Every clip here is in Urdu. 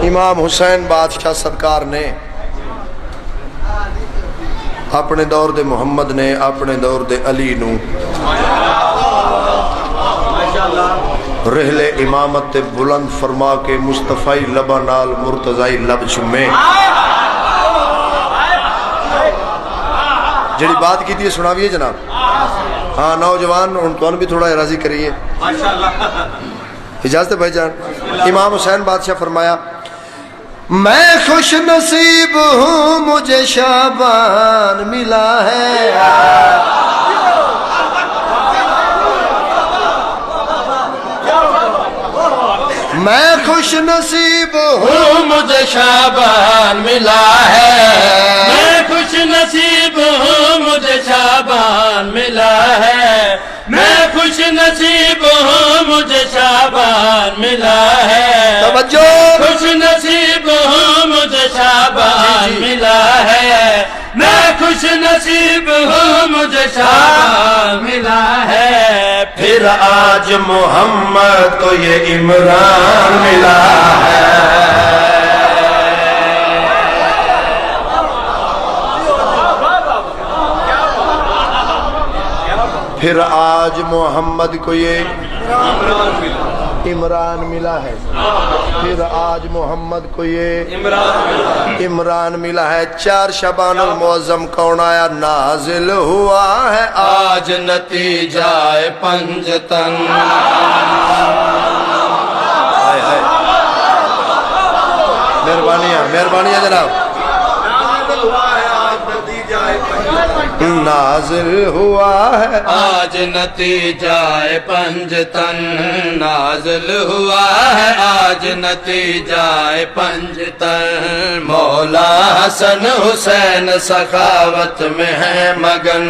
امام حسین بادشاہ سرکار نے اپنے دور دے محمد نے اپنے دور دے علی نو رحلے امامت تے بلند فرما کے مصطفی لبا نال مرتضی لب چمے جڑی بات کی تھی سناویے جناب. ہاں نوجوان ان کو بھی تھوڑا راضی کریے اجازت ہے بھائی جان. امام حسین بادشاہ فرمایا میں خوش نصیب ہوں مجھے شعبان ملا ہے. میں خوش نصیب ہوں مجھے شعبان ملا ہے. میں خوش نصیب ہوں مجھے شعبان ملا ہے. میں خوش نصیب ہوں مجھے شعبان ملا ہے. توجہ خوش نصیب ہوں مجھے شعبان ملا ہے. میں خوش نصیب ہوں مجھے شعبان ملا ہے. پھر آج محمد کو یہ عمران ملا ہے. پھر آج محمد کو یہ عمران ملا ہے. پھر آج محمد کو یہ عمران ملا ہے. 4 شعبان المعظم کون آیا نازل ہوا ہے آج نتیجہ پنجتن. مہربانی ہے جناب. نازل ہوا ہے آج نتیجہ پنجتن. نازل ہوا ہے آج نتیجہ پنجتن. مولا حسن حسین سخاوت میں ہے مگن.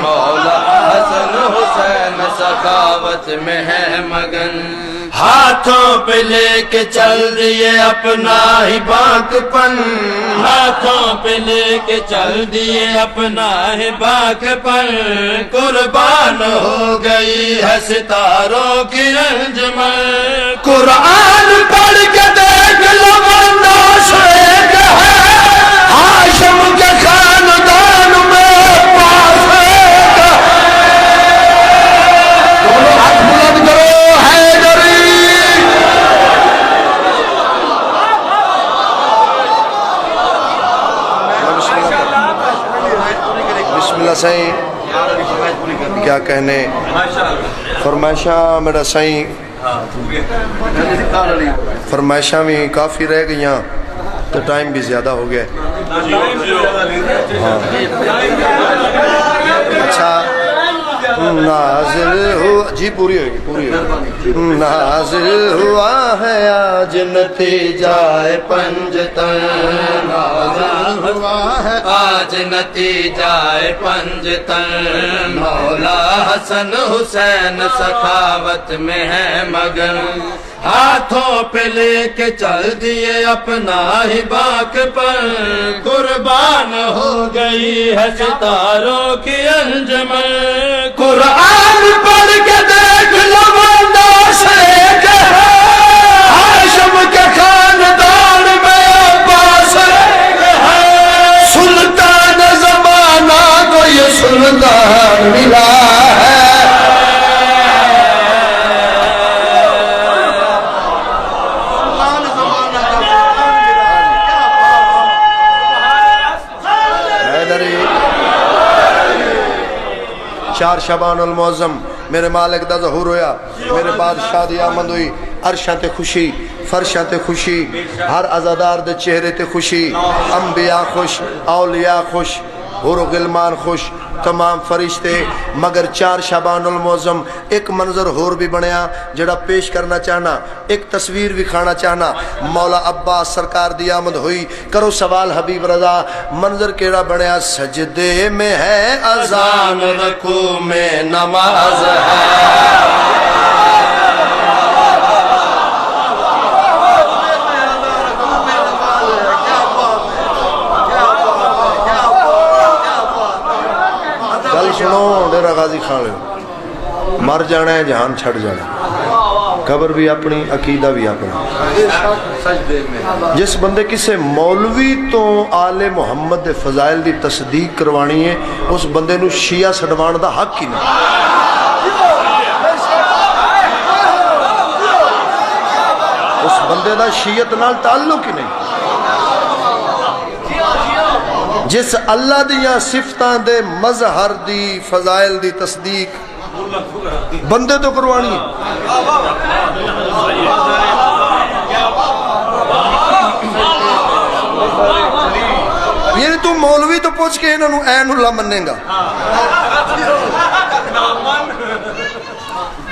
مولا حسن حسین سخاوت میں ہے مگن. ہاتھوں پہ لے کے چل دیے اپنا ہی باک پن. ہاتھوں پہ لے کے چل دیے اپنا ہی باک پن. قربان ہو گئی ہے ستاروں کی انجمن. قرآن پڑھ کے دیکھ لو انداز ایک ہے ہاشم کے خاندان میں پاس ایک ہے. دونوں ہاتھ بلند کرو حیدری. بسم اللہ سائیں کیا کہنے فرمائشاں میرا سائیں فرمائشاں بھی کافی رہ گئیاں تو ٹائم بھی زیادہ ہو گیا. اچھا نازل ہوا جی پوری ہوگی. نازل ہوا ہے آج نتیجہ پنجتن. نازل ہوا ہے آج نتیجہ پنجتن. مولا حسن حسین سخاوت میں ہے مگن. ہاتھوں پہ لے کے چل دیے اپنا ہی باک پر. قربان ہو گئی ہے ستاروں کی انجمن. قرآن پڑھ کے دیکھ لو انداز ایک ہے ہاشم کے خاندان میں عباس ایک ہے. سلطان زمانہ کو یہ سلطان ملا ہے. چار شعبان المعظم میرے مالک دا ظہور ہویا. میرے بادشاہ دی آمد ہوئی. عرشاں تے خوشی فرشاں تے خوشی ہر عزادار دے چہرے تے خوشی. انبیاء خوش اولیاء خوش حور و غلمان خوش تمام فرشتے. مگر 4 شعبان المعظم ایک منظر ہور بھی بنیا جڑا پیش کرنا چاہنا ایک تصویر بھی کھانا چاہنا. مولا عباس سرکار دی آمد ہوئی. کرو سوال حبیب رضا منظر کیڑا بنیا سجدے میں ہے اذان رکوع میں نماز ہے. گل سنو ڈیرا غازی خان مر جانا ہے جہان چھڑ جانا. قبر بھی اپنی، عقیدہ بھی اپنا۔ جس بندے کسے مولوی تو آل محمد دے فضائل دی تصدیق کروانی ہے، اس بندے نو شیعہ سڑوان دا حق ہی نہیں۔ اس بندے دا شیعت نال تعلق ہی نہیں۔ جس اللہ دیاں صفتاں دے مظہر دی فضائل دی تصدیق بندے تو کروانی ہے۔ یعنی تو مولوی تو پوچھ کے انہوں عین اللہ مننے گا۔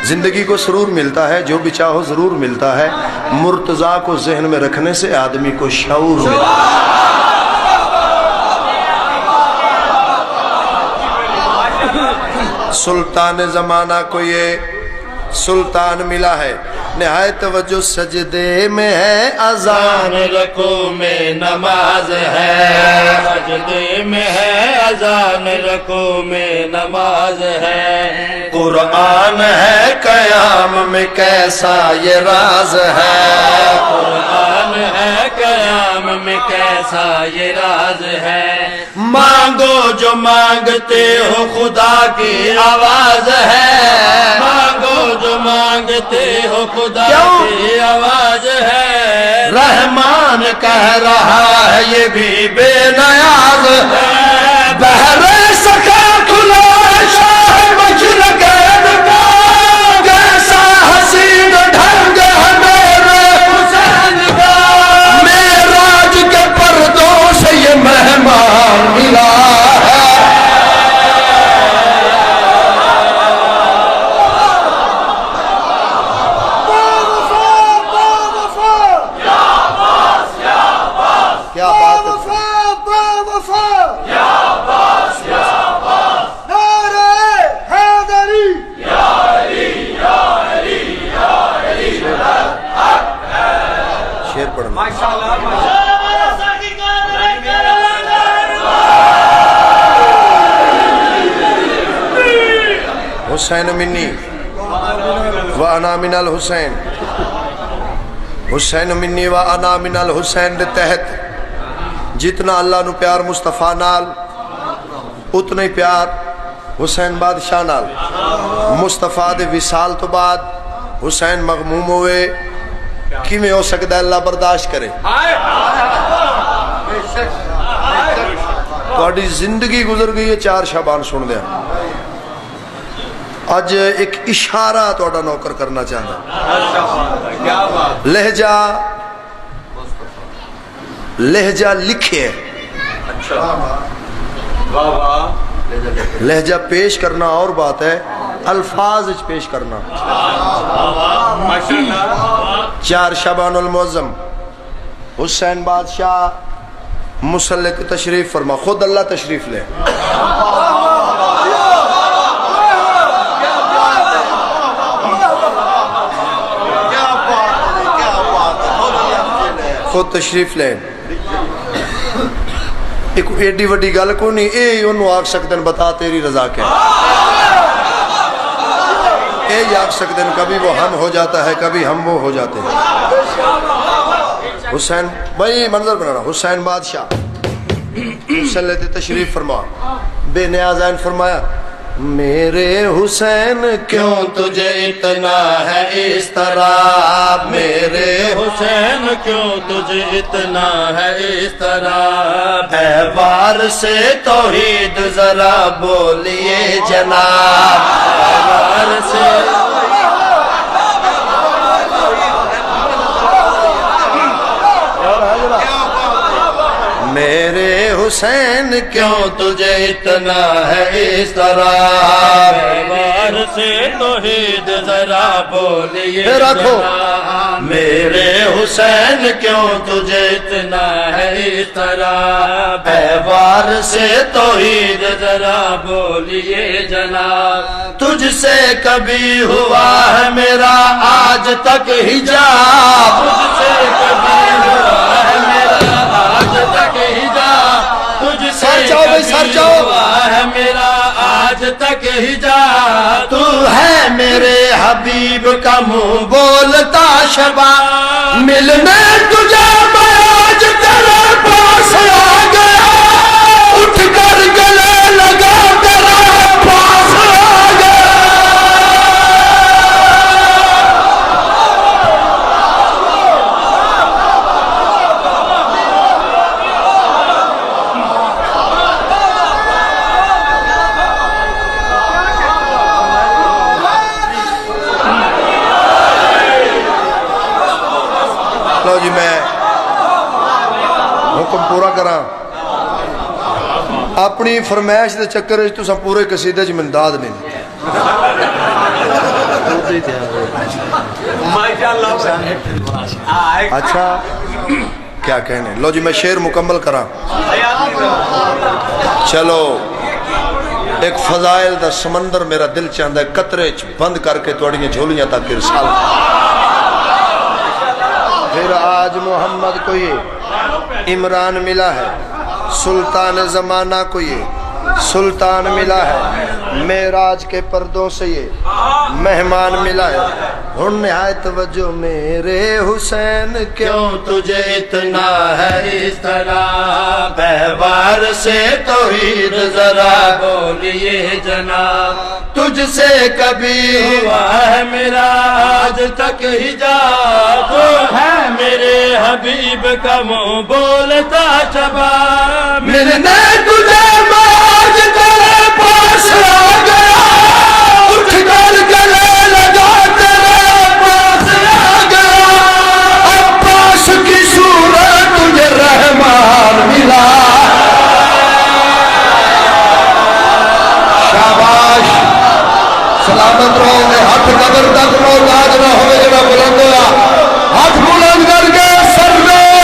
زندگی کو سرور ملتا ہے، جو بھی چاہو ضرور ملتا ہے، مرتضیٰ کو ذہن میں رکھنے سے آدمی کو شعور ملتا ہے۔ سلطان زمانہ کو یہ سلطان ملا ہے، نہایت توجہ سجدے میں ہے اذان، رکوع میں نماز ہے، سجدے میں ہے اذان، رکوع میں نماز ہے، قرآن ہے قیام میں کیسا یہ راز ہے، قرآن ہے قیام میں کیسا یہ راز ہے، مانگو جو مانگتے ہو خدا کی آواز ہے، مانگو جو مانگتے ہو خدا کی آواز ہے، رحمان کہہ رہا ہے یہ بھی بے نیاز ہے، بحر سکا کھلا شاہ مشرقین کا، کیسا حسین ڈھنگ ہے میرے حسین کا، معراج کے پردوں سے یہ مہمان ملا ہے۔ کیا بات ہے، شیر پڑھنا۔ حسین منی وانا من الحسین، حسین منی وانا من الحسین دے تحت جتنا اللہ نو پیار مصطفیٰ نال، اتنا ہی پیار حسین بادشاہ نال۔ مصطفیٰ دے وصال تو بعد حسین مغموم ہوئے، کیویں ہو سکتا ہے اللہ برداشت کرے؟ تہاڈی زندگی گزر گئی ہے، 4 شعبان سن دیا۔ اج ایک اشارہ تہاڈا نوکر کرنا چاہتا، لہجہ لکھے، لہجہ پیش کرنا اور بات ہے، الفاظ پیش کرنا۔ 4 شعبان المعظم حسین بادشاہ مسلح کی تشریف فرما، خود اللہ تشریف لے۔ خود تشریف لیں۔ ایک ایڈی وڈی گل کو نہیں، اے انہوں آگ سکتے ہیں بتا تیری رضا کے، اے آگ سکتے ہیں کبھی وہ ہم ہو جاتا ہے، کبھی ہم وہ ہو جاتے ہیں۔ حسین بھائی منظر بنانا، حسین بادشاہ مسلح تشریف فرما، بے نیازین فرمایا، میرے حسین کیوں تجھے اتنا ہے اس طرح، میرے حسین کیوں تجھے اتنا ہے اس طرح، اے وار سے توحید ذرا بولیے جناب، اے وار سے میرے حسین کیوں تجھے اتنا ہے اس طرح، وار سے توحید ذرا بولیے رکھو، جناب، میرے حسین کیوں تجھے اتنا ہے اس طرح، اے وار سے توحید ذرا بولیے جناب، تجھ سے کبھی ہوا ہے میرا آج تک حجاب، تجھ سے کبھی ہوا ہے میرا آج تک حجاب، تجھ سے کبھی ہوا ہے میرا آج تک حجاب، تو ہے میرے حبیب کا منہ بولتا شباب ملنے تجھے میں آج تیرے پاس آ گیا اٹھ کر گلے لگا تیرے پاس آ گیا لو جی میں حکم پورا کراں اپنی فرمائش دے چکر وچ تساں پورے قصیدے چ منداد نہیں اچھا کیا کہنے لو جی میں شعر مکمل کراں چلو ایک فضائل دا سمندر میرا دل چاہتا ہے قطرے چ بند کر کے توڑیاں جھولیاں تک رسال پھر آج محمد کو یہ عمران ملا ہے سلطان زمانہ کو یہ سلطان ملا ہے معراج کے پردوں سے یہ مہمان ملا ہے ہن نہایت توجہ میرے حسین کیوں تجھے اتنا ہے اس طرح بہوار سے توحید ذرا بولیے جناب تجھ سے کبھی ہوا ہے میرا آج تک حجاب تو ہے میرے حبیب کا منہ بولتا شباب ملنے تجھے میں آج تیرے پاس آ گیا اٹھ کر گلے لگا تیرے پاس آ گیا عباس کی صورت تجھے رحمان ملا شاباش سلامت رہو گے ہاتھ قبر تک محتاج نہ ہوئے جب بلند ہوا ہاتھ بلند کر کے سردار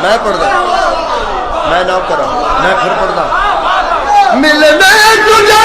میں پڑھدا میں نہ کرا میں پھر پڑھدا ملنے تجھے